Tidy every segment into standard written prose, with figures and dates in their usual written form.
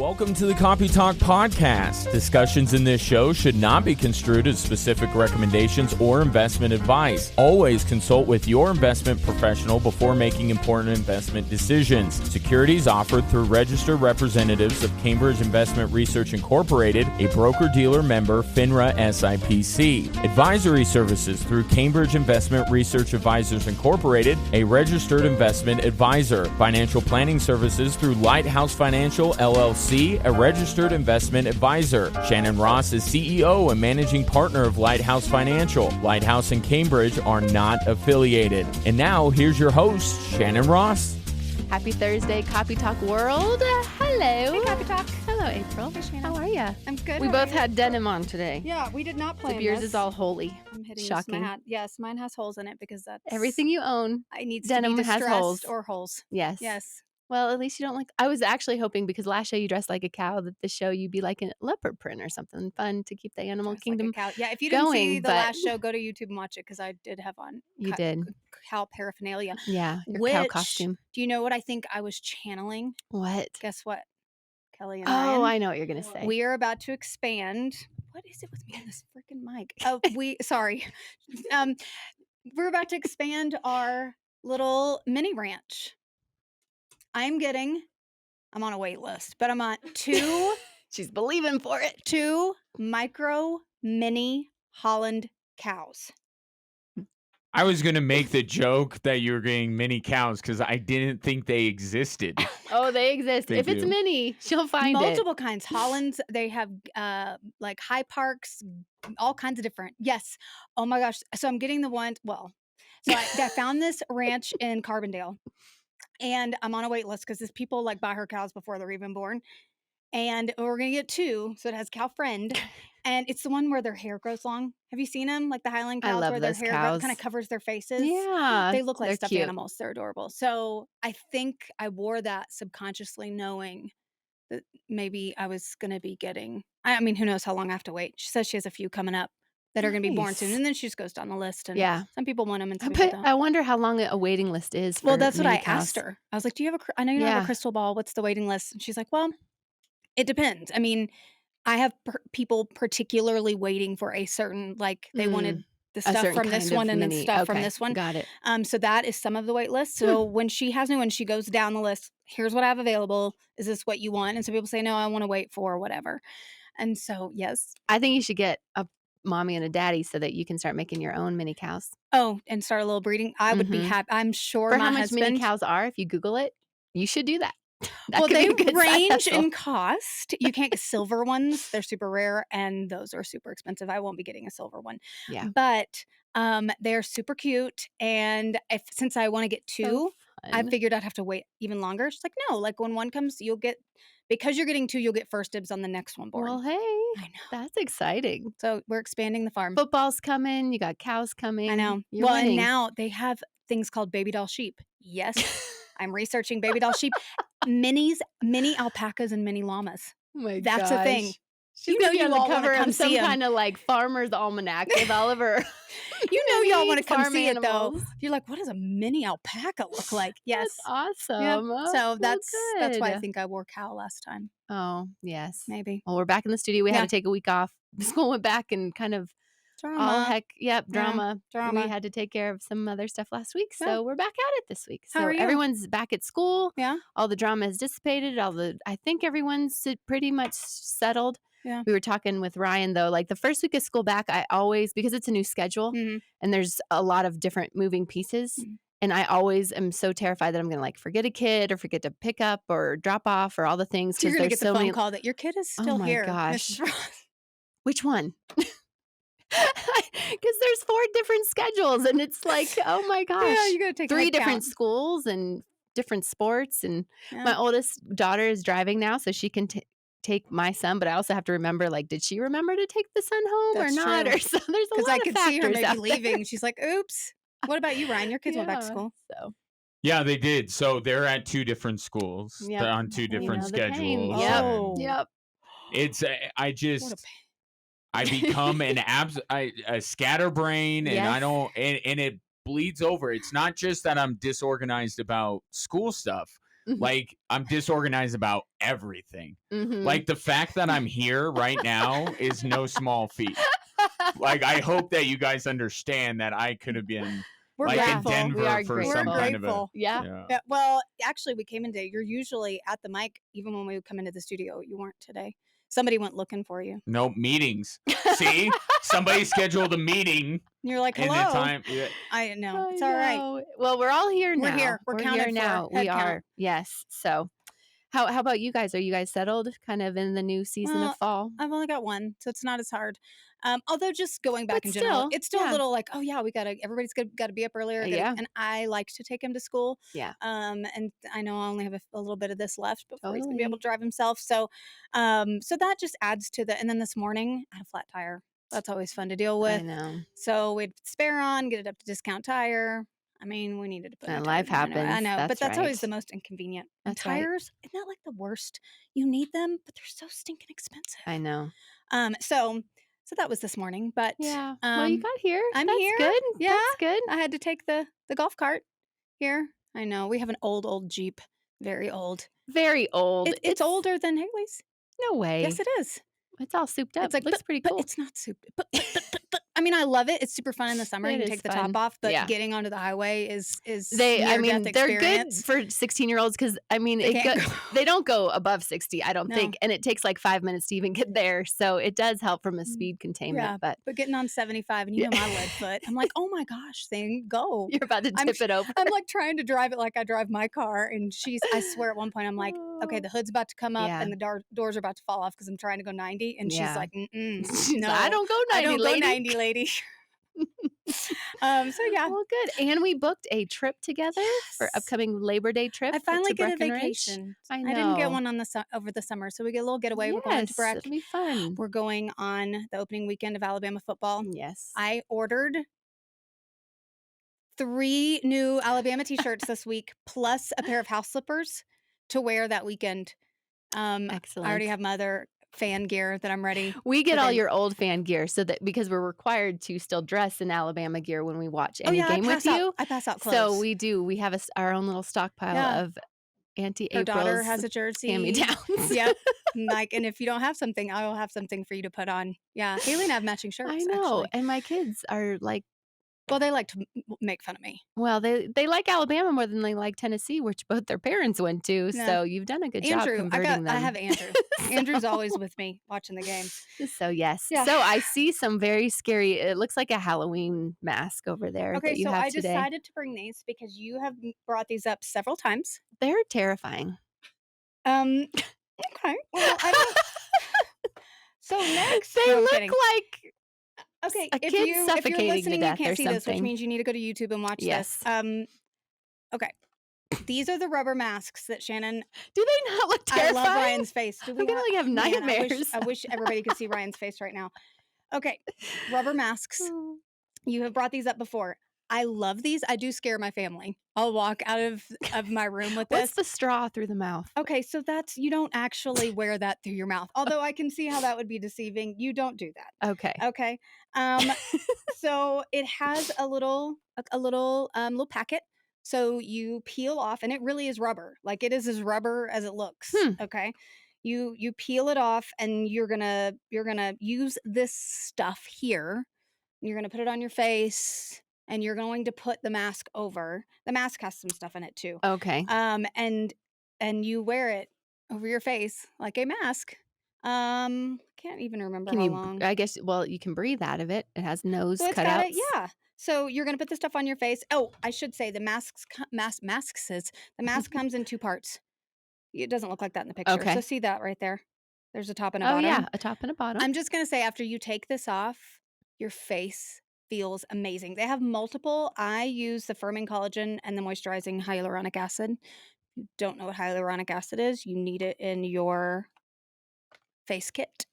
Welcome to the Copy Talk podcast. Discussions in this show should not be construed as specific recommendations or investment advice. Always consult with your investment professional before making important investment decisions. Securities offered through registered representatives of Cambridge Investment Research Incorporated, a broker-dealer member, FINRA SIPC. Advisory services through Cambridge Investment Research Advisors Incorporated, a registered investment advisor. Financial planning services through Lighthouse Financial, LLC, a registered investment advisor. Shannon Ross is CEO and managing partner of Lighthouse Financial. Lighthouse and Cambridge are not affiliated. And now, here's your host, Shannon Ross. Happy Thursday, Copy Talk world. Hello. Hey, Copy Talk. Hello, April. Hey, Shannon. How are you? I'm good. We How both are you? had denim on today. Yeah, we did not plan So yours this. is all holy. I'm hitting Shocking. This with my hat. Yes, mine has holes in it because that's Everything you own. I needs denim to be has distressed holes. or holes. Yes. Yes. Well, at least you don't like. I was actually hoping because last show you dressed like a cow that this show you'd be like a leopard print or something fun to keep the animal Dressed kingdom. Like a cow. Yeah, if you didn't see going, the but- last show, go to YouTube and watch it because I did have on You did. cow paraphernalia. Yeah, your cow Which, costume. do you know what I think I was channeling? What? Guess what, Kelly and Oh, Ryan? I know what you're gonna say. We are about to expand. What is it with me on this freaking mic? Oh, sorry. We're about to expand our little mini ranch. I'm on a wait list, but I'm on She's believing for it. two micro mini Holland cows. I was going to make the joke that you were getting mini cows because I didn't think they existed. Oh, they exist. They if it's do. mini, she'll find Multiple kinds. Hollands, they have like high parks, all kinds of different. Yes. Oh my gosh. So I'm getting the one. Well, so I found this ranch in Carbondale. And I'm on a wait list because these people like buy her cows before they're even born. And we're going to get two. So it has cow friend. And it's the one where their hair grows long. Have you seen them? Like the Highland I cows love where their those hair cows. kind of covers their faces. it. Yeah. They look like they're stuffed cute. animals. They're adorable. So I think I wore that subconsciously knowing that maybe I was going to be getting, I mean, who knows how long I have to wait. She says she has a few coming up that are going to be born soon. Nice. And then she just goes down the list. And Yeah. some people want them and some people But don't. I wonder how long a waiting list is. Well, for that's what mini I asked cows. her. I was like, do you have I know you don't have Yeah. a crystal ball. What's the waiting list? And she's like, well, it depends. I mean, I have people particularly waiting for a certain, like they wanted the A stuff certain from this kind of one and then mini. stuff from Okay, this one. Got it. So that is some of the wait list. So when she has new one, she goes down the list. Here's what I have available. Is this what you want? And so people say, no, I want to wait for whatever. And so, yes. I think you should get a mommy and a daddy so that you can start making your own mini cows. Oh, and start a little breeding. I would be Mhm. happy. I'm sure For my how much husband. mini cows are, if you Google it, you should do that. That Well, could they be a good side range hustle. in cost. You can't get silver ones. They're super rare and those are super expensive. I won't be getting a silver one. Yeah. But they're super cute. And since I want to get two, So I fun. figured I'd have to wait even longer. She's like, no, like when one comes, because you're getting two, you'll get first dibs on the next one born. Well, hey, I know. that's exciting. So we're expanding the farm. Football's coming. You got cows coming. I know. You're Well, winning. and now they have things called baby doll sheep. Yes, I'm researching baby doll sheep. Mini alpacas and mini llamas. Oh my That's a thing. gosh. She's You know gonna be you on the all wanna cover come of some see 'em. kind of like farmer's almanac with all of her. You know y'all want to come farm see it though. animals. You're like, what does a mini alpaca look like? Yes. That's awesome. Yep. Oh, So well, that's why I good. think I wore cow last time. Oh, yes. Maybe. Well, we're back in the studio. We Yeah. had to take a week off. School went back and kind of all Drama. heck, yep, Yeah, drama. drama. We had to take care of some other stuff last week, so Yeah. we're back at it this week. How So are you? everyone's back at school. Yeah. All the drama is dissipated. I think everyone's pretty much settled. Yeah. We were talking with Ryan though, like the first week of school back, I always, because it's a new schedule Mhm. and there's a lot of different moving pieces. Mhm. And I always am so terrified that I'm going to like forget a kid or forget to pick up or drop off or all the things. So you're 'cause gonna there's get the so phone many. call that your kid is Oh still my here. gosh. Mrs. Ross. Which one? Because there's 4 different schedules and it's like, oh my gosh. Yeah, you gotta take 3 head different count. schools and different sports. And Yeah. my oldest daughter is driving now, so she can take my son. But I also have to remember, like, did she remember to take the son home That's or not? true. Or so there's a Because lot I of could see her factors maybe out there. leaving. She's like, oops. What about you, Ryan? Your kids went back to Yeah, school. So Yeah, they did. So they're at 2 different schools. Yep. They're on 2 you different know the pain. schedules. Yep. Oh. Yep. It's I What a just pain. I become a scatterbrain, and I Yes. don't, and it bleeds over. It's not just that I'm disorganized about school stuff. Like, I'm disorganized about everything. Mhm. Like, the fact that I'm here right now is no small feat. Like, I hope that you guys understand that I could have been We're like in grateful. Denver We are for We're some grateful. kind of a grateful. Yeah. Yeah, well, actually, we came in today. You're usually at the mic, even when we would come into the studio. You weren't today. Somebody went looking for you. no meetings. See, somebody scheduled a meeting And you're like, in the hello. time. Yeah. I know. I It's all right. know. Well, we're all here We're now. here. We're here counted for. now. We Head count. are. Yes. So, how about you guys? Are you guys settled kind of in the new season Well, of fall? I've only got one, so it's not as hard. Although just going back But in general, still, it's still yeah. a little like, oh yeah, everybody's got to be up earlier. Yeah. And I like to take him to school. Yeah. And I know I only have a little bit of this left before he's gonna be able Totally. to drive himself. So, so that just adds to the. And then this morning, I had a flat tire. That's always fun to deal I with. know. So we'd spare on, get it up to Discount Tire. I mean, we needed to put new And tires life on anyway. I happens. know, but That's that's always the right. most inconvenient. And That's right. tires, isn't that like the worst? You need them, but they're so stinking expensive. I know. So that was this morning, but Yeah. Well, you got here. I'm That's here. good. Yeah. That's good. I had to take the golf cart here. I know we have an old Jeep, very old. Very old. It's older than Haley's. No way. Yes, it is. It's all souped up. It's like Looks pretty but cool. it's not super. But I mean, I love it. It's super fun in the summer. It You can is take the fun. top off, but Yeah. getting onto the highway is I mean, near-death they're good experience. for 16-year-olds because I mean, They can't go. they don't go above 60, I don't No. think, and it takes like 5 minutes to even get there. So it does help from a speed containment. Yeah, But but getting on 75 and you know my lead foot, I'm like, oh my gosh, thing, go. you're about to tip it over. I'm like trying to drive it like I drive my car, and I swear at one point I'm like, okay, the hood's about to come up Yeah. and the doors are about to fall off because I'm trying to go 90, and she's Yeah. like, She's no, like, I don't go 90, I don't lady. go 90, lady. So yeah, Well, good. And we booked a trip together for Yes. upcoming Labor Day trip I finally to get a Breckenridge. vacation. I didn't get know. one on over the summer, so we get a little getaway. We're going to Yes, Breck. it'll be fun. We're going on the opening weekend of Alabama football. Yes. I ordered 3 new Alabama t-shirts this week, plus a pair of house slippers to wear that weekend. I already Excellent. have my other fan gear that I'm ready. We get for all them. your old fan gear so that because we're required to still dress in Alabama gear when we watch Oh any yeah, game with you. I pass out clothes. So we do. We have our own little stockpile Yeah. of Auntie Her daughter April's has a jersey. hand-me-downs. Yep. And if you don't have something, I will have something for you to put on. Yeah, Haley and I have matching shirts. I know. Actually. And my kids are like, Well, they like to make fun of me. well, they like Alabama more than they like Tennessee, which both their parents went to. Yeah. So you've done a good job Andrew, converting them. I have Andrew. Andrew's always with me watching the game. So yes. Yeah. So I see some very scary. It looks like a Halloween mask over there Okay, that you so have I today. decided to bring these because you have brought these up several times. They're terrifying. Okay. Well, I don't. So next, They no, I'm look kidding. like Okay, a if kid you're suffocating to listening, you death or can't see this, which something. means you need to go to YouTube and watch Yes. this. Okay. These are the rubber masks that Shannon. Do they not look I terrifying? love Ryan's face. Do I'm gonna like have Man, nightmares. I wish everybody could see Ryan's face right now. Okay, rubber masks. You have brought these up before. I love these. I do scare my family. I'll walk out of my room with What's this. the straw through the mouth? Okay, so you don't actually wear that through your mouth. Although I can see how that would be deceiving. You don't do that. Okay. Okay. So it has a little packet. So you peel off, and it really is rubber. Like it is as rubber as it looks. Okay. You peel it off, and you're gonna use this stuff here. You're gonna put it on your face, and you're going to put the mask over. The mask has some stuff in it too. Okay. And you wear it over your face like a mask. Can't even remember how long. I guess, well, you can breathe out of it. It has nose So it's cutouts. got it, yeah. So you're gonna put the stuff on your face. Oh, I should say the mask comes in 2 parts. It doesn't look like that in the picture. Okay. So see that right there? There's a top and a Oh bottom. yeah, a top and a bottom. I'm just gonna say after you take this off, your face feels amazing. They have multiple. I use the firming collagen and the moisturizing hyaluronic acid. If you don't know what hyaluronic acid is, you need it in your face kit.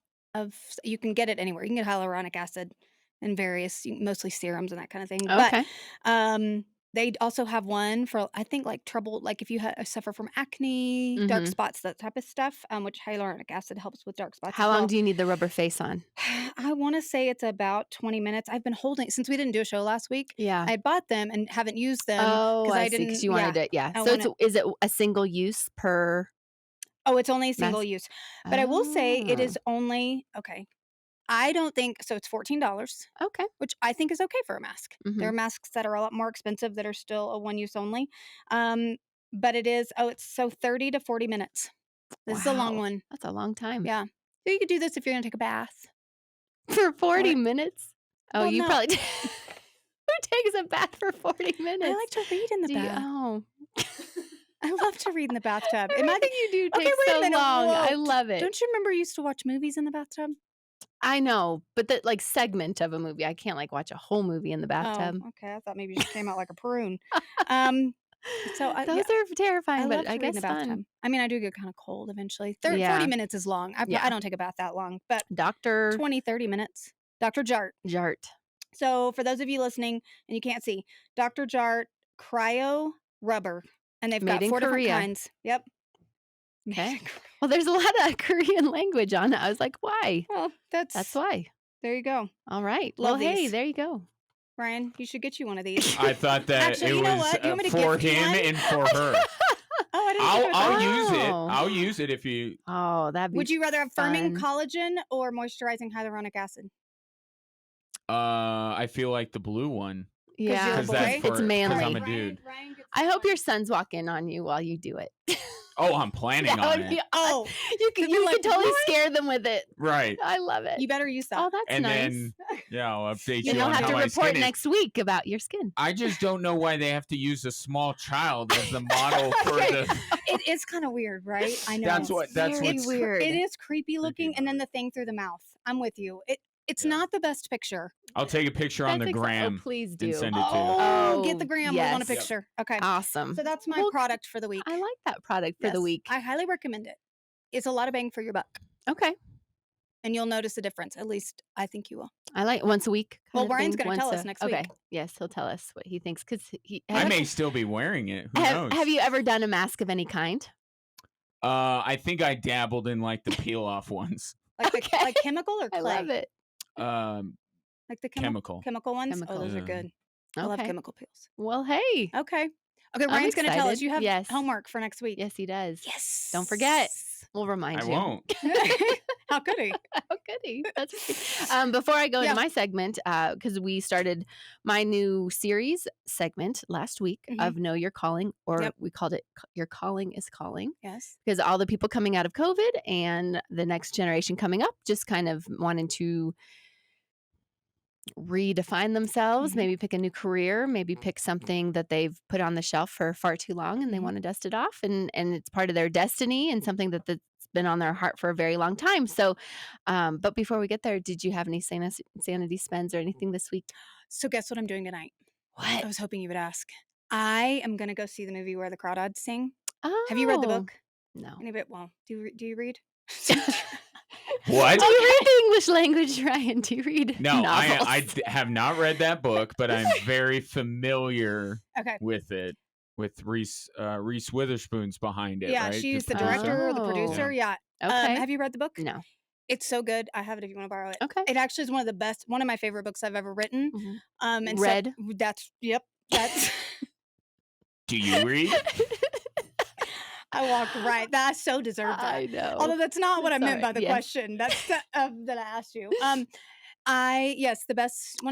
You can get it anywhere. You can get hyaluronic acid in various, mostly serums and that kind of thing. Okay. But They also have one for, I think, like trouble, like if you suffer from acne, dark Mhm. spots, that type of stuff, which hyaluronic acid helps with dark spots How as long well. do you need the rubber face on? I want to say it's about 20 minutes. I've been holding, since we didn't do a show last week, Yeah. I bought them and haven't used them Oh, because I I see. Because didn't, you wanted it. Yeah. I So want is it a single use per oh, it's only a single mask? use. But I will say it Oh, is only, okay, I don't think, so it's $14, okay. which I think is okay for a mask. There Mhm. are masks that are a lot more expensive that are still a one use only. But it is, it's so 30 to 40 minutes. This is a long Wow. one. That's a long time. Yeah. So you could do this if you're going to take a bath. For 40 Or- minutes? Oh, Well, you no. probably who takes a bath for 40 minutes? I like to read in the Do you? bath. Oh. I love to read in the bathtub. Everything you do Okay, takes wait so a minute. long. I Whoa. love it. Don't you remember you used to watch movies in the bathtub? I know, but the like segment of a movie, I can't like watch a whole movie in the bathtub. Oh, okay. I thought maybe you just came out like a prune. So Those are I terrifying, love but to I read in the guess bathtub. fun. I mean, I do get kind of cold eventually. 40 Yeah. minutes is long. I Yeah. don't take a bath that long, but Dr. 20, 30 minutes. Dr. Jart. Jart. So for those of you listening and you can't see, Dr. Jart Cryo Rubber. And they've Made got in 4 different Korea. kinds. Yep. Okay. Well, there's a lot of Korean language on it. I was like, why? Well, That's why. there you go. All right. Love well, hey, these. there you go. Ryan, you should get you one of these. I thought that Actually, it you know was what? You want me to for gift you him one? and for her. Oh, I didn't think it was I'll for you. use it. Oh. I'll use it if you. Oh, that'd be Would you rather have firming fun. collagen or moisturizing hyaluronic acid? I feel like the blue one. Yeah. you're a Because that's boy? for It's 'cause manly. I'm a dude. Ryan gets I this hope one. your sons walk in on you while you do it. Oh, I'm planning That on would be it. Oh, you They'd can be like, totally "What?" scare them with it. Right. I love it. you better use that. Oh, that's And nice. then, yeah, I'll update You and you you'll on have how to my report skin is. next week about your skin. I just don't know why they have to use a small child as the model for Okay. the. It is kind of weird, right? I know. That's what. That's Very what's. weird. It is creepy looking, and about then it. the thing through the mouth. I'm with you. It's Yeah. not the best picture. I'll take a picture on the That's gram. Oh, please and do. send it to you. Oh, get the Oh, gram. We want a yes. picture. Okay. Awesome. So that's my Well, product for the week. I like that product for the Yes, week. I highly recommend it. It's a lot of bang for your buck, Okay. and you'll notice a difference. At least I think you will. I like once a week. Well, kind of Ryan's thing, gonna tell once us next Okay. week. Yes, he'll tell us what he thinks because he. I Have, may still be wearing it. Who knows? have you ever done a mask of any kind? I think I dabbled in like the peel off ones. Like Okay. like chemical or clay? I love it. Like the Chemical. ones. Chemical. Oh, those are Yeah. good. I love Okay. chemical peels. Well, hey. Okay. Okay, I'm Ryan's gonna tell us. excited. You have Yes. homework for next week. Yes, he does. Yes. Don't forget. We'll remind I you. won't. How could he? How could he? That's right. Before I go Yeah. into my segment, because we started my new series segment last week Mhm. of Know Your Calling, or Yep. we called it Your Calling is Calling, Yes. because all the people coming out of COVID and the next generation coming up just kind of wanting to redefine themselves, Mhm. maybe pick a new career, maybe pick something that they've put on the shelf for far too long and they Mhm. want to dust it off, and it's part of their destiny and something that's been on their heart for a very long time. So but before we get there, did you have any sanity spends or anything this week? So guess what I'm doing tonight? I What? was hoping you would ask. I am gonna go see the movie Where the Crawdads Sing. Oh, Have you read the book? No. Anybody? Well, do you read? What? Do you read the English language, Ryan? Do you read No, novels? I have not read that book, but I'm very familiar Okay. with it. With Reese Witherspoon's behind it, Yeah, right? she's the producer? director or the Oh. producer. Yeah. Okay. Have you read the book? No. It's so good. I have it if you want to borrow it. Okay. It actually is one of my favorite books I've ever written. Mhm. And Read? So that's Do you read? I walked right. That so deserved that. I know. Although that's not what I That's meant all by right. the Yeah. question. That's that I asked you. One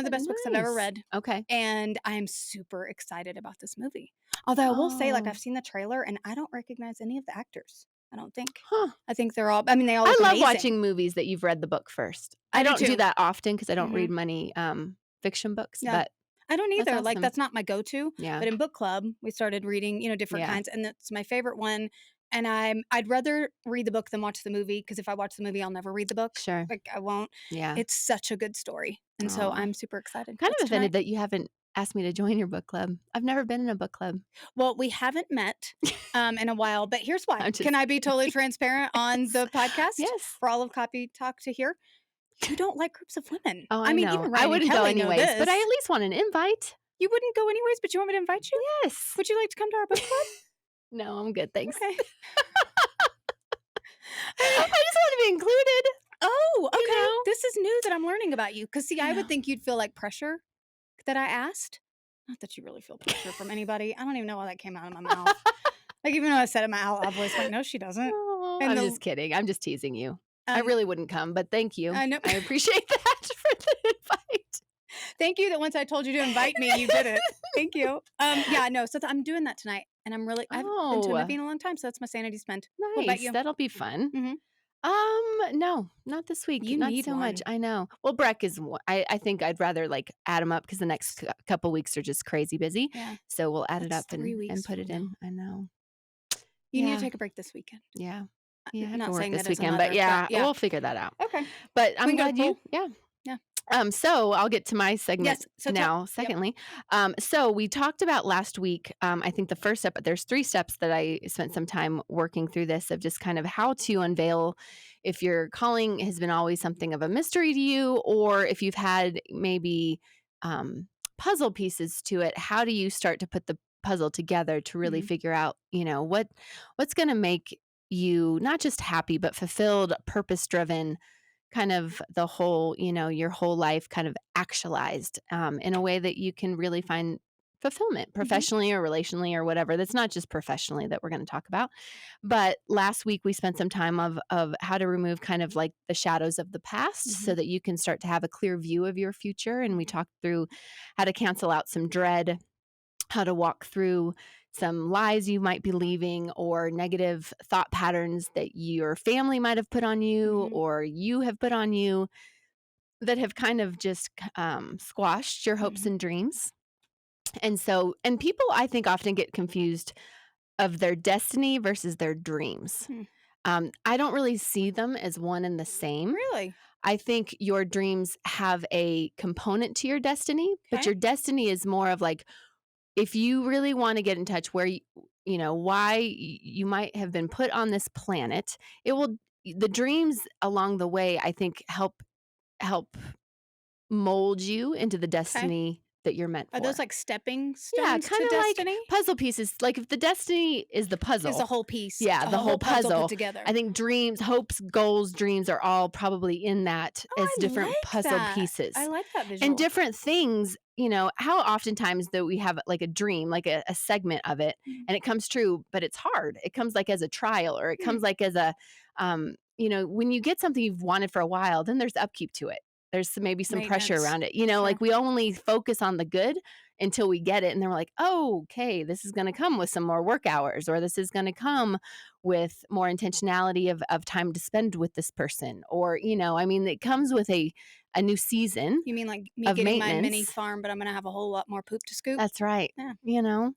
of the best books I've ever Nice. read, Okay. and I am super excited about this movie. Although I will say, like, Oh. I've seen the trailer and I don't recognize any of the actors. I don't think. Huh. I think they're all. I mean, they all. I look love amazing. watching movies that you've read the book first. I I do don't do too. that often because I don't Mhm. read many fiction books, Yeah. but I don't That's either. Like awesome. that's not my go-to. yeah. But in book club, we started reading, different Yeah. kinds, and that's my favorite one. And I'd rather read the book than watch the movie because if I watch the movie, I'll never read the book. Sure. Like I won't. Yeah. It's such a good story, and so Aw. I'm super excited. Kind It's of offended tonight. that you haven't asked me to join your book club. I've never been in a book club. Well, we haven't met in a while, but here's why. I'm just Can I be totally transparent on the podcast Yes. for all of Copy Talk to hear? You don't like groups of women. Oh, I mean, know. even Ryan I and wouldn't go Kelly know anyways, but I this. at least want an invite. You wouldn't go anyways, but you want me to invite you? Yes. Would you like to come to our book club? No, I'm good. Thanks. Okay. I just want to be included. Oh, okay. You know? This is new that I'm learning about you. Because, see, I would think you'd feel like pressure that I asked. Not that you really feel pressure from anybody. I don't even know why that came out of my mouth. Like, even though I said it in my out loud voice, like, no, she doesn't. Oh, And I'm the- just kidding. I'm just teasing you. I Um, really wouldn't come, but thank you. I know. I appreciate that for the invite. Thank you that once I told you to invite me, you did it. Thank you. Yeah, no. So I'm doing that tonight, and I haven't been to a movie in a long time, so that's my sanity spend. What about Nice. you? That'll be fun. Mhm. No, not this week. You not need so much. one. I know. Well, Breck is. I think I'd rather like add them up because the next couple weeks are just crazy busy. Yeah. So we'll add That's it up 3 and weeks put it from in. I know. You need Yeah. to take a break this weekend. Yeah. Yeah. I have Not to work saying this that as a weekend, mother, but yeah, but yeah. we'll figure that out. Okay. But I'm We can go to glad the you. pool. Yeah. Yeah. So I'll get to my segment Yes. So now. Yep. Secondly, so we talked about last week. I think the first step, there's 3 steps that I spent some time working through this of just kind of how to unveil if your calling has been always something of a mystery to you, or if you've had maybe puzzle pieces to it. How do you start to put the puzzle together to really Mhm. figure out, what's going to make you not just happy but fulfilled, purpose driven, kind of the whole, your whole life kind of actualized in a way that you can really find fulfillment professionally or relationally or whatever. That's not just professionally that we're going to talk about. But last week we spent some time of how to remove kind of like the shadows of the past so that you can start to have a clear view of your future. And we talked through how to cancel out some dread, how to walk through some lies you might be believing or negative thought patterns that your family might have put on you or you have put on you that have kind of just squashed your hopes and dreams. And people, I think, often get confused of their destiny versus their dreams. I don't really see them as one and the same. Really? I think your dreams have a component to your destiny, but Okay. your destiny is more of like, if you really want to get in touch where why you might have been put on this planet, the dreams along the way, I think, help mold you into the destiny that you're meant for. Are those like stepping Yeah, stones kind to of like destiny? puzzle pieces. Like if the destiny is the puzzle, Is the whole piece. yeah, the a whole puzzle put together. I think dreams, hopes, goals, dreams are all probably in that as I different like puzzle that. pieces. I like that visual. And different things, how oftentimes that we have like a dream, like a segment of it, and it comes true, but it's hard. It comes like as a trial, or it comes like as a, when you get something you've wanted for a while, then there's upkeep to it. There's maybe some pressure around it. Like we only focus on the good until we get it. And then we're like, oh, okay, this is going to come with some more work hours, or this is going to come with more intentionality of time to spend with this person. Or, it comes with a new season. You mean like me of getting my mini maintenance. farm, but I'm going to have a whole lot more poop to scoop? That's right. Yeah.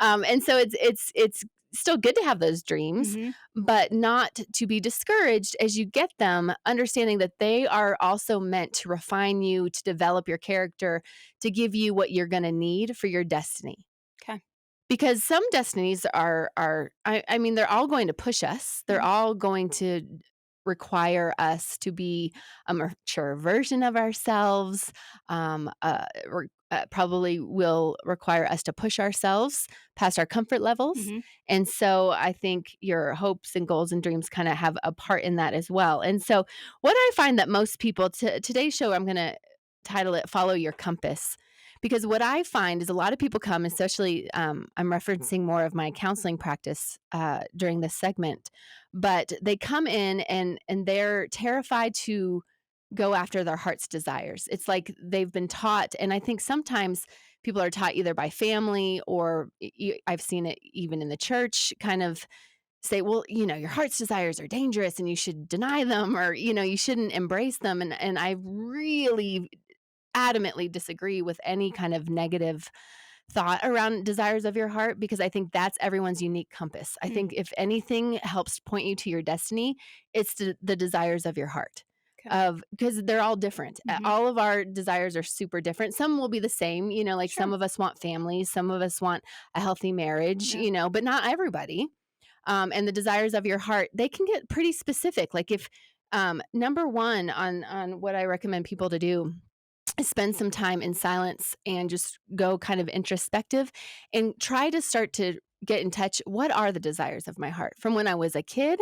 And so it's still good to have those dreams, but not to be discouraged as you get them, understanding that they are also meant to refine you, to develop your character, to give you what you're going to need for your destiny. Okay. Because some destinies are they're all going to push us. They're all going to require us to be a mature version of ourselves, probably will require us to push ourselves past our comfort levels. And so I think your hopes and goals and dreams kind of have a part in that as well. And so what I find that most people, today's show, I'm going to title it Follow Your Compass. Because what I find is a lot of people come, especially I'm referencing more of my counseling practice during this segment, but they come in and they're terrified to go after their heart's desires. It's like they've been taught, and I think sometimes people are taught either by family or I've seen it even in the church, kind of say, well, your heart's desires are dangerous and you should deny them, or, you shouldn't embrace them. And I really adamantly disagree with any kind of negative thought around desires of your heart, because I think that's everyone's unique compass. I think if anything helps point you to your destiny, it's the desires of your heart. Because they're all different. All of our desires are super different. Some will be the same, some of us want families, some of us want a healthy marriage, but not everybody. And the desires of your heart, they can get pretty specific. Like if number one on what I recommend people to do spend some time in silence and just go kind of introspective and try to start to get in touch. What are the desires of my heart from when I was a kid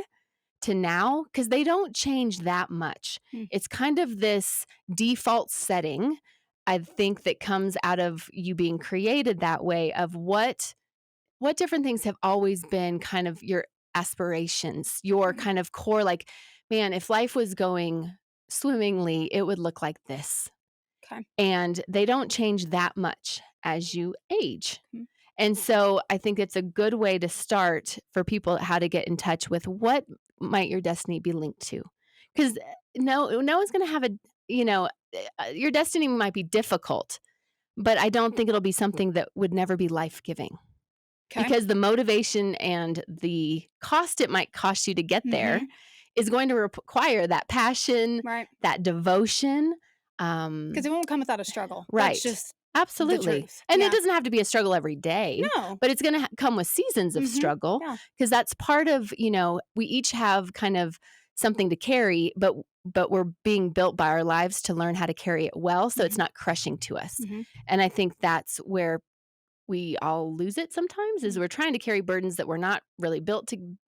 to now? Because they don't change that much. It's kind of this default setting, I think, that comes out of you being created that way, of what different things have always been kind of your aspirations, your kind of core, like, man, if life was going swimmingly, it would look like this. Okay. And they don't change that much as you age. And so I think it's a good way to start for people how to get in touch with what might your destiny be linked to. Because no one's going to have your destiny might be difficult, but I don't think it'll be something that would never be life-giving. Okay. Because the motivation and the cost it might cost you to get there is going to require that passion, that devotion. Because it won't come without a struggle. Right. That's just absolutely. And it doesn't have to be a struggle every day. No. But it's going to come with seasons of struggle. Because that's part of, we each have kind of something to carry, but we're being built by our lives to learn how to carry it well, so it's not crushing to us. And I think that's where we all lose it sometimes, is we're trying to carry burdens that we're not really built to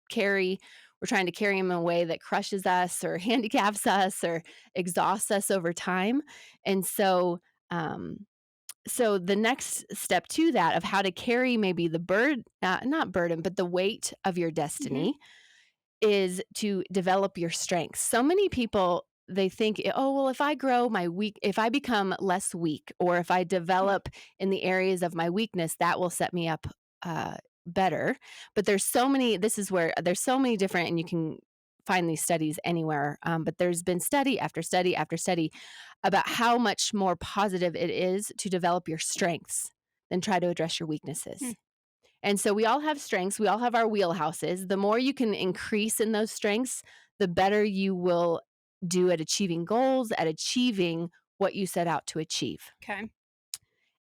carry. We're trying to carry them in a way that crushes us or handicaps us or exhausts us over time. And so the next step to that of how to carry maybe the not burden, but the weight of your destiny is to develop your strengths. So many people, they think, oh, well, if I grow if I become less weak, or if I develop in the areas of my weakness, that will set me up better. But there's so many different, and you can find these studies anywhere. But there's been study after study after study about how much more positive it is to develop your strengths than try to address your weaknesses. And so we all have strengths. We all have our wheelhouses. The more you can increase in those strengths, the better you will do at achieving goals, at achieving what you set out to achieve. Okay.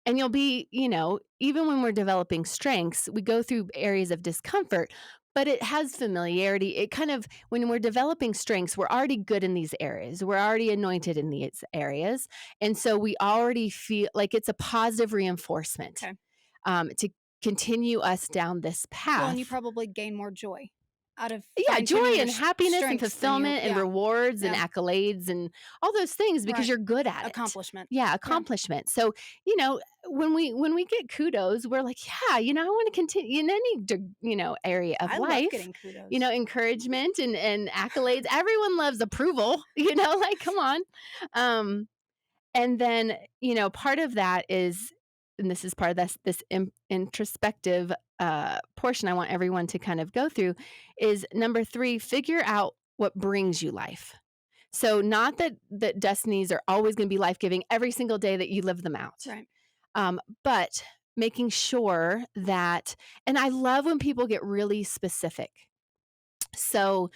And you'll be, even when we're developing strengths, we go through areas of discomfort, but it has familiarity. It kind of, when we're developing strengths, we're already good in these areas. We're already anointed in these areas. And so we already feel like it's a positive reinforcement to continue us down this path. Well, and you probably gain more joy out of joy and happiness and fulfillment and rewards and accolades and all those things, because you're good at accomplishment. Accomplishment. So, when we get kudos, we're like, I want to continue in any area of life. Love getting kudos. Encouragement and accolades. Everyone loves approval. Like, come on. And then, part of that is, and this is part of this introspective portion I want everyone to kind of go through, is number 3, figure out what brings you life. So not that destinies are always going to be life-giving every single day that you live them out. Right. But making sure that, and I love when people get really specific. So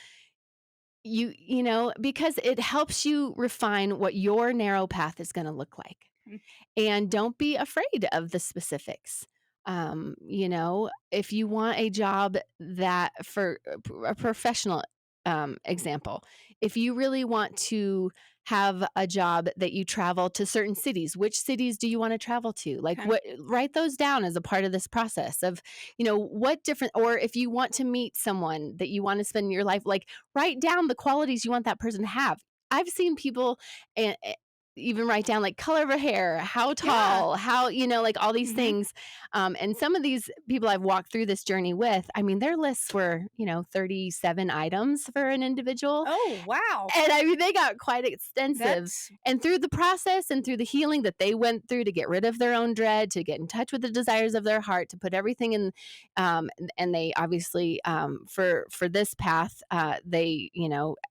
because it helps you refine what your narrow path is going to look like. And don't be afraid of the specifics. If you want a job that, for a professional example, if you really want to have a job that you travel to certain cities, which cities do you want to travel to? Like, write those down as a part of this process of, what different, or if you want to meet someone that you want to spend your life, like, write down the qualities you want that person to have. I've seen people even write down, like, color of her hair, how tall, how, like, all these things. And some of these people I've walked through this journey with, I mean, their lists were, 37 items for an individual. Oh, wow. And I mean, they got quite extensive. And through the process and through the healing that they went through to get rid of their own dread, to get in touch with the desires of their heart, to put everything in, and they obviously, for this path, they,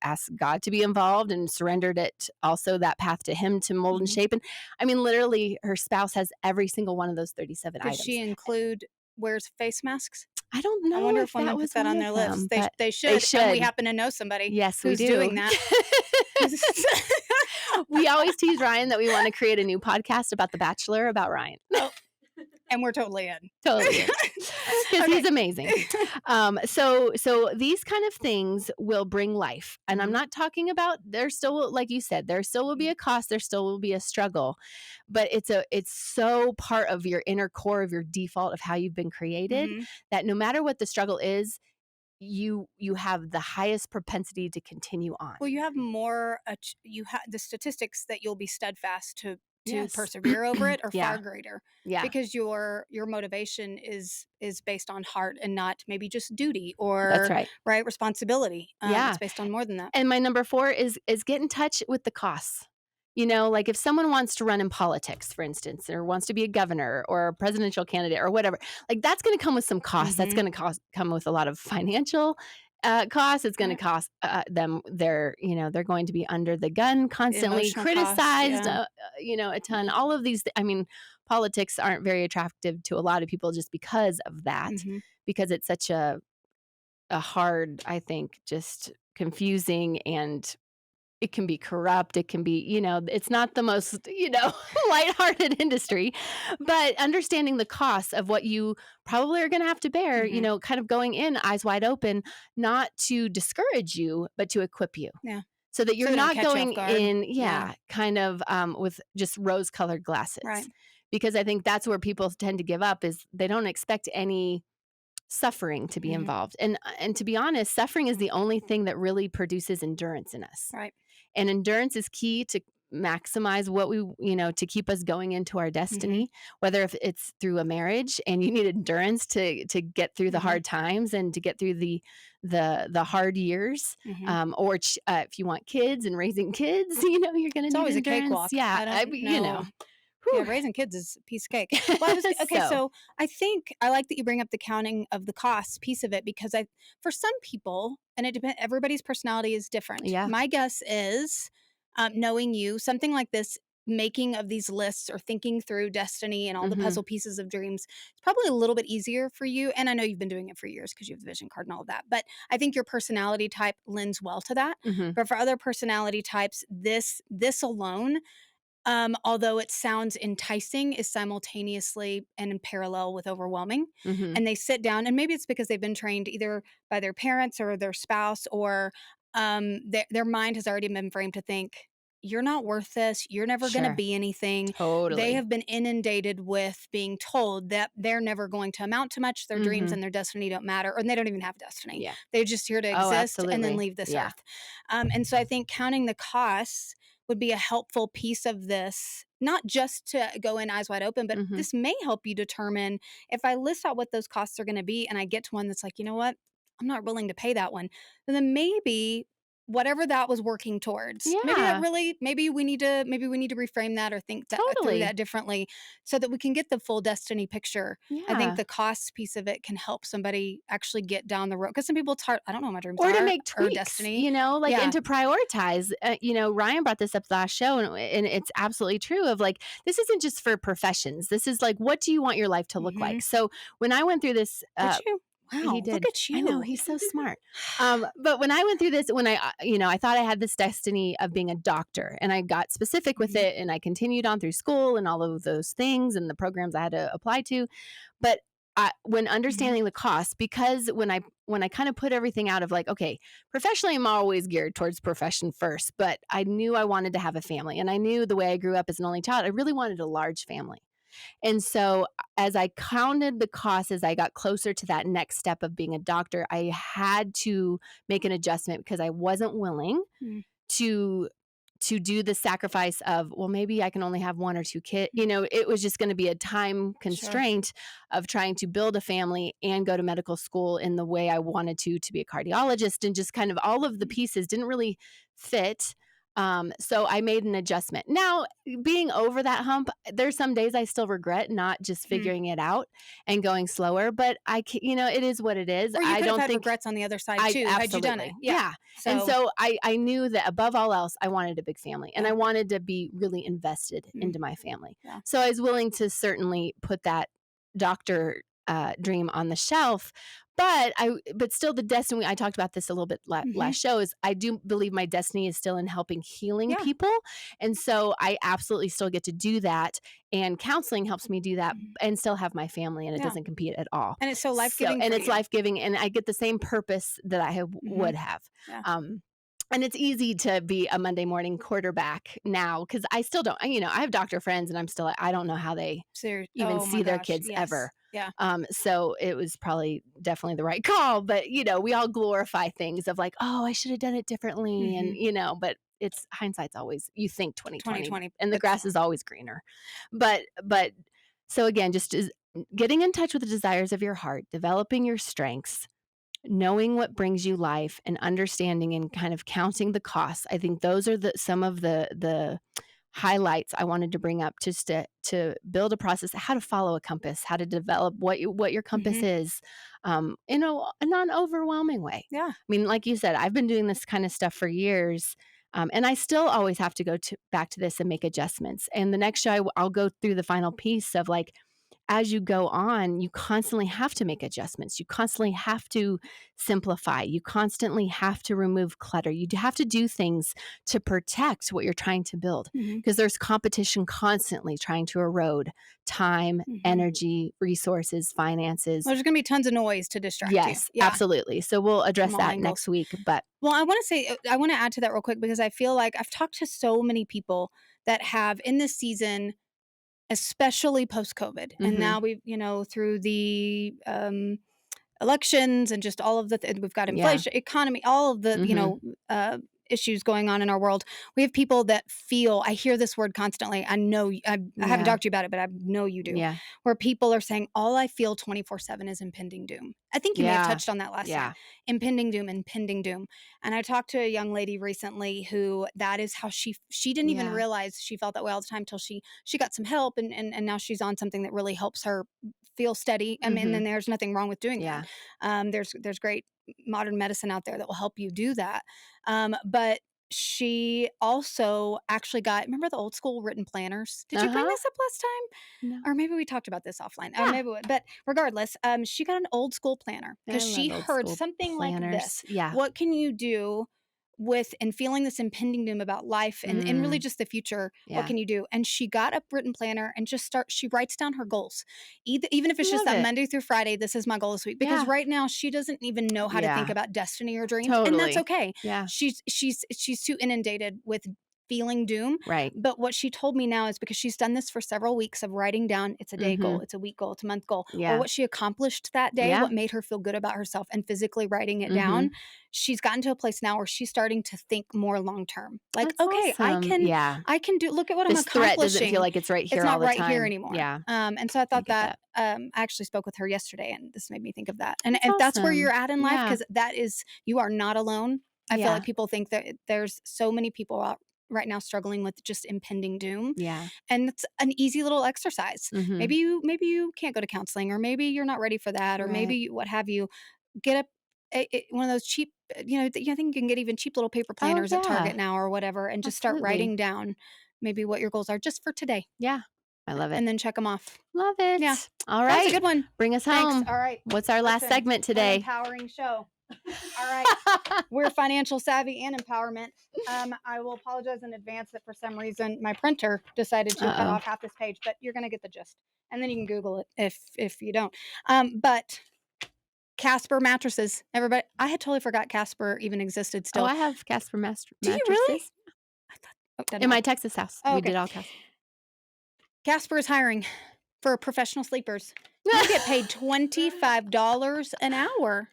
asked God to be involved and surrendered it, also that path to Him to mold and shape. And I mean, literally, her spouse has every single one of those 37 items. Does she include wears face masks? I don't know. I wonder if women put that on their list. They should. They should. And we happen to know somebody who's doing that. We always tease Ryan that we want to create a new podcast about The Bachelor about Ryan. And we're totally in. Totally. Because he's amazing. So these kind of things will bring life. And I'm not talking about, there's still, like you said, there still will be a cost, there still will be a struggle, but it's so part of your inner core of your default of how you've been created that no matter what the struggle is, you have the highest propensity to continue on. Well, you have more, you have the statistics that you'll be steadfast to persevere over it are far greater. Yeah. Because your motivation is based on heart and not maybe just duty or That's right, responsibility. It's based on more than that. And my number 4 is get in touch with the costs. You know, like if someone wants to run in politics, for instance, or wants to be a governor or a presidential candidate or whatever, like that's going to come with some costs. That's going to come with a lot of financial costs. It's going to cost them. They're going to be under the gun, constantly criticized. A ton. All of these. I mean, politics aren't very attractive to a lot of people just because of that. Because it's such a hard, I think, just confusing, and it can be corrupt. It can be, it's not the most, lighthearted industry, but understanding the costs of what you probably are going to have to bear, kind of going in eyes wide open, not to discourage you, but to equip you. Yeah. So that you're not going in, kind of with just rose-colored glasses. Right. Because I think that's where people tend to give up, is they don't expect any suffering to be involved. And to be honest, suffering is the only thing that really produces endurance in us. Right. And endurance is key to maximize what we, to keep us going into our destiny, whether if it's through a marriage and you need endurance to get through the hard times and to get through the hard years, or if you want kids and raising kids, you're going to need endurance. It's always a cakewalk. Yeah. Yeah, raising kids is a piece of cake. Well, so I think I like that you bring up the counting of the costs piece of it, because for some people, and it depends, everybody's personality is different. Yeah. My guess is, knowing you, something like this, making of these lists or thinking through destiny and all the puzzle pieces of dreams, it's probably a little bit easier for you. And I know you've been doing it for years because you have the vision card and all of that. But I think your personality type lends well to that. But for other personality types, this alone, although it sounds enticing, is simultaneously and in parallel with overwhelming. And they sit down, and maybe it's because they've been trained either by their parents or their spouse, or their mind has already been framed to think, you're not worth this. You're never going to be anything. Totally. They have been inundated with being told that they're never going to amount to much. Their dreams and their destiny don't matter, or they don't even have destiny. Yeah. They're just here to exist and then leave this earth. And so I think counting the costs would be a helpful piece of this, not just to go in eyes wide open, but this may help you determine, if I list out what those costs are going to be and I get to one that's like, you know what, I'm not willing to pay that one, then maybe whatever that was working towards, maybe we need to reframe that or think that through that differently, so that we can get the full destiny picture. I think the cost piece of it can help somebody actually get down the road, because some people, it's hard. I don't know what my dreams are, or to make tweaks, destiny, and to prioritize. Ryan brought this up the last show, and it's absolutely true. Of like, this isn't just for professions. This is like, what do you want your life to look like? So when I went through this, wow, he did. Look at you. I know, he's so smart. But when I went through this, when I thought I had this destiny of being a doctor, and I got specific with it, and I continued on through school and all of those things and the programs I had to apply to. But when understanding the cost, because when I kind of put everything out of like, okay, professionally, I'm always geared towards profession first, but I knew I wanted to have a family, and I knew the way I grew up as an only child, I really wanted a large family. And so as I counted the costs, as I got closer to that next step of being a doctor, I had to make an adjustment, because I wasn't willing to do the sacrifice of, well, maybe I can only have 1 or 2 kids. It was just going to be a time constraint of trying to build a family and go to medical school in the way I wanted to be a cardiologist, and just kind of all of the pieces didn't really fit. So I made an adjustment. Now, being over that hump, there's some days I still regret not just figuring it out and going slower, but it is what it is. Or you could have had regrets on the other side too, had you done it. Yeah. And so I knew that above all else, I wanted a big family, and I wanted to be really invested into my family. Yeah. So I was willing to certainly put that doctor dream on the shelf. but still the destiny, I talked about this a little bit last show, is I do believe my destiny is still in helping healing people. And so I absolutely still get to do that. And counseling helps me do that and still have my family, and it doesn't compete at all. And it's so life-giving. And it's life-giving, and I get the same purpose that I would have. And it's easy to be a Monday morning quarterback now, because I still don't, I have doctor friends, and I don't know how they even see their kids ever. Yeah. So it was definitely the right call. But, we all glorify things of like, oh, I should have done it differently. And, but it's hindsight's always, you think 2020 and the grass is always greener. But so again, just getting in touch with the desires of your heart, developing your strengths, knowing what brings you life, and understanding and kind of counting the costs. I think those are some of the highlights I wanted to bring up, just to build a process, how to follow a compass, how to develop what your compass is, in a non-overwhelming way. Yeah. I mean, like you said, I've been doing this kind of stuff for years. And I still always have to go back to this and make adjustments. And the next show, I'll go through the final piece of like, as you go on, you constantly have to make adjustments. You constantly have to simplify. You constantly have to remove clutter. You have to do things to protect what you're trying to build, because there's competition constantly trying to erode time, energy, resources, finances. Well, there's going to be tons of noise to distract you. Yes, absolutely. So we'll address that next week. But I want to add to that real quick, because I feel like I've talked to so many people that have in this season, especially post-COVID. And now we've, through the elections and just all of we've got inflation, economy, all of the, issues going on in our world. We have people that I hear this word constantly. I know, I haven't talked to you about it, but I know you do. Yeah. Where people are saying, all I feel 24/7 is impending doom. I think you may have touched on that last time. Impending doom. And I talked to a young lady recently who that is how she didn't even realize she felt that way all the time till she got some help, and now she's on something that really helps her feel steady. I mean, and there's nothing wrong with doing that. There's great modern medicine out there that will help you do that. But she also actually remember the old school written planners? Did you bring this up last time? No. Or maybe we talked about this offline. But regardless, she got an old school planner because she heard something like this. Yeah. What can you do with and feeling this impending doom about life and really just the future? What can you do? And she got a written planner and she writes down her goals. Even if it's just that Monday through Friday, this is my goal this week. Because right now she doesn't even know how to think about destiny or dreams. Totally. And that's okay. Yeah. She's too inundated with feeling doom. Right. But what she told me now is because she's done this for several weeks of writing down, it's a day goal, it's a week goal, it's a month goal, or what she accomplished that day, what made her feel good about herself, and physically writing it down. She's gotten to a place now where she's starting to think more long long-term. Like, That's okay, awesome. I can do, look at what This I'm threat accomplishing. doesn't feel like it's right here It's all not the right time. here anymore. Yeah. And so I thought get I actually spoke with her yesterday, and this made me think of that. And That's if that's where awesome. you're at in life, Yeah. because you are not alone. I feel Yeah. like people think that there's so many people out right now struggling with just impending doom. Yeah. And it's an easy little exercise. Mhm. Maybe you can't go to counseling, or maybe you're not ready for that, or maybe what have you. Get one of those cheap, I think you can get even cheap little paper planners at Target now or whatever, and just start Absolutely. writing down maybe what your goals are just for today. Yeah. I love it. And then check them off. Love it. Yeah. All That right. was a good one. Bring us Thanks. home. All right. What's our last Listen, segment an today? empowering show. All right. We're financial savvy and empowerment. I will apologize in advance that for some reason my printer decided to cut off half this page, but you're going to get the gist. And then you can Google it if you don't. But Casper mattresses. Everybody, I had totally forgot Casper even existed still. Oh, I have Casper mattresses. Do you really? I thought, in my Texas house. Oh, We okay. did all Casper. Casper is hiring for professional sleepers. You get paid $25 an hour.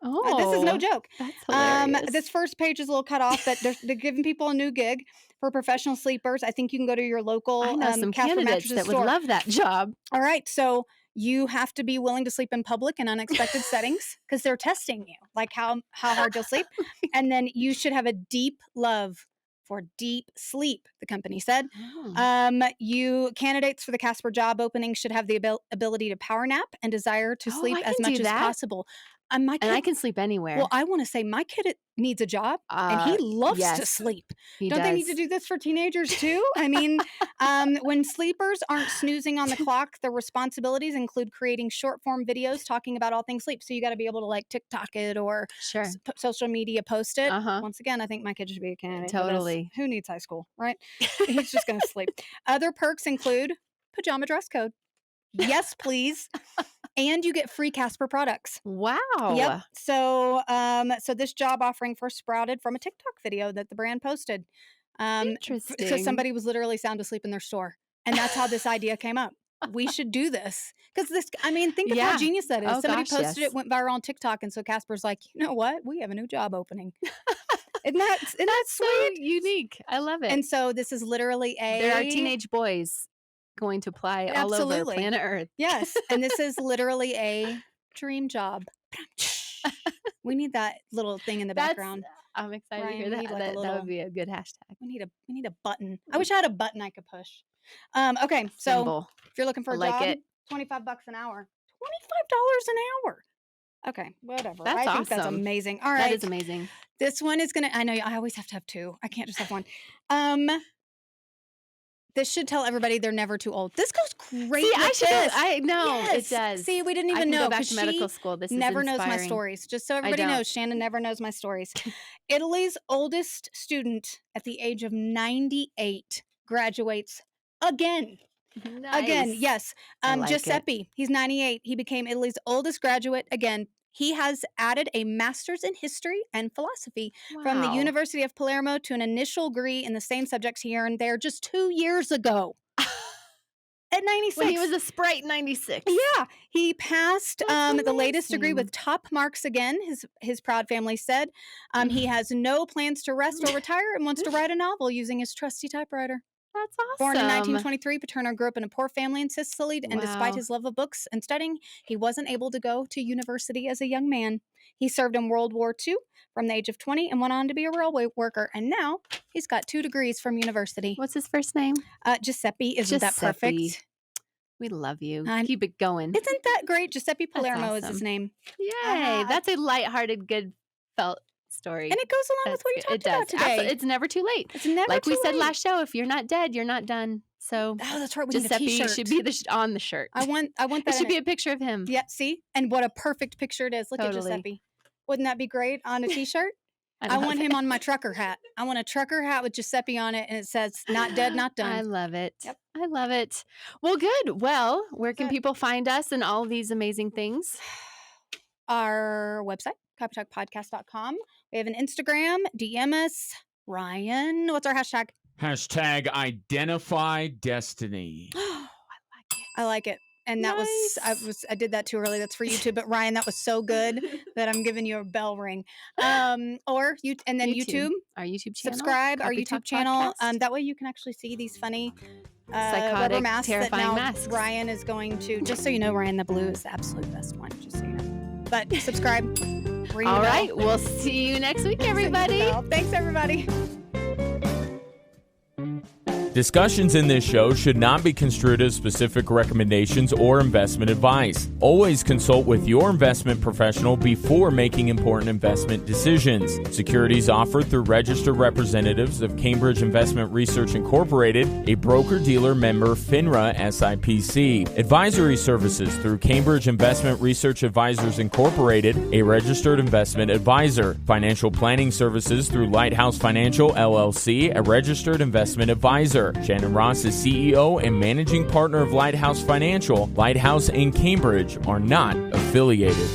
Oh, This is no joke. That's hilarious. This first page is a little cut off, but they're giving people a new gig for professional sleepers. I think you can go to your local I know some Casper candidates mattresses that would store. love that job. All right, so you have to be willing to sleep in public in unexpected settings because they're testing you, like how hard you'll sleep. And then you should have a deep love for deep sleep, the company said. You candidates for the Casper job opening should have the ability to power nap and desire to sleep I as can much do as that. possible. my kid, and I can sleep anywhere. Well, I want to say my kid needs a job, and he loves to sleep. Don't they need to do this for teenagers too? I mean, when sleepers aren't snoozing on the clock, their responsibilities include creating short-form videos talking about all things sleep. So you got to be able to like TikTok it or social media post it. Once again, I think my kid should be a candidate. Totally. Who needs high school, right? He's just going to sleep. Other perks include pajama dress code. Yes, please. And you get free Casper products. Wow. Yep. So, so this job offering first sprouted from a TikTok video that the brand posted. Interesting. So somebody was literally sound asleep in their store, and that's how this idea came up. We should do this because this. I mean, think of how genius that is. Somebody posted it, went viral on TikTok, and so Casper's like, you know what? We have a new job opening. Isn't that sweet? So unique. I love it. And so this is literally there are teenage boys going to apply all over planet Earth. Yes. And this is literally a dream job. We need that little thing in the background. I'm excited to hear that. That would be a good hashtag. We need a button. I wish I had a button I could push. Okay. So if you're looking for a job, $25 an hour. $25 an hour. Okay, whatever. That's I think that's amazing. All right. That is amazing. This one is I know I always have to have two. I can't just have one. This should tell everybody they're never too old. This goes great. See, with this. I know it does. See, we didn't even know. Go back to medical school. This never is knows my stories. Just so everybody knows, Shannon never knows my stories. Italy's oldest student at the age of 98 graduates again. Nice. Again, yes. Giuseppe, he's 98. He became Italy's oldest graduate again. He has added a master's in history and philosophy from the University of Palermo to an initial degree in the same subjects he earned there just 2 years ago. At 96. When he was a sprite 96. Yeah. He passed the latest degree with top marks again, his proud family said. He has no plans to rest or retire and wants to write a novel using his trusty typewriter. That's awesome. Born in 1923, Paterno grew up in a poor family in Sicily, and despite his love of books and studying, he wasn't able to go to university as a young man. He served in World War II from the age of 20 and went on to be a railway worker, and now he's got 2 degrees from university. What's his first name? Giuseppe. Isn't that perfect? We love you. Keep it going. Isn't that great? Giuseppe Palermo is his name. Yay. That's a lighthearted, good felt story. And it goes along with what you talked about today. Absolutely. It's never too late. It's never like too we said late. last show, if you're not dead, you're not done. So that's right. We Giuseppe need a t-shirt. should be on the shirt. I want that. It should be a picture of him. Yeah, see? And what a perfect picture it is. Look at Giuseppe. Wouldn't that be great on a t-shirt? I want him on my trucker hat. I want a trucker hat with Giuseppe on it, and it says, not dead, not done. I love it. Yep. I love it. Well, good. Well, where can people find us and all these amazing things? Our website, copytalkpodcast.com. We have an Instagram. DM us. Ryan, what's our hashtag? Hashtag identify destiny. I like it. And that I did that too early. That's for YouTube. But Ryan, that was so good that I'm giving you a bell ring. Or you, and then YouTube, our YouTube channel, subscribe our YouTube channel. That way you can actually see these funny rubber masks that now Ryan is going to. Just so you know, Ryan, the blue is the absolute best one. Just so you know. But subscribe. All right, we'll see you next week, everybody. Thanks, everybody. Discussions in this show should not be construed as specific recommendations or investment advice. Always consult with your investment professional before making important investment decisions. Securities offered through registered representatives of Cambridge Investment Research Incorporated, a broker-dealer member FINRA SIPC. Advisory services through Cambridge Investment Research Advisors Incorporated, a registered investment advisor. Financial planning services through Lighthouse Financial LLC, a registered investment advisor. Shannon Ross is CEO and managing partner of Lighthouse Financial. Lighthouse and Cambridge are not affiliated.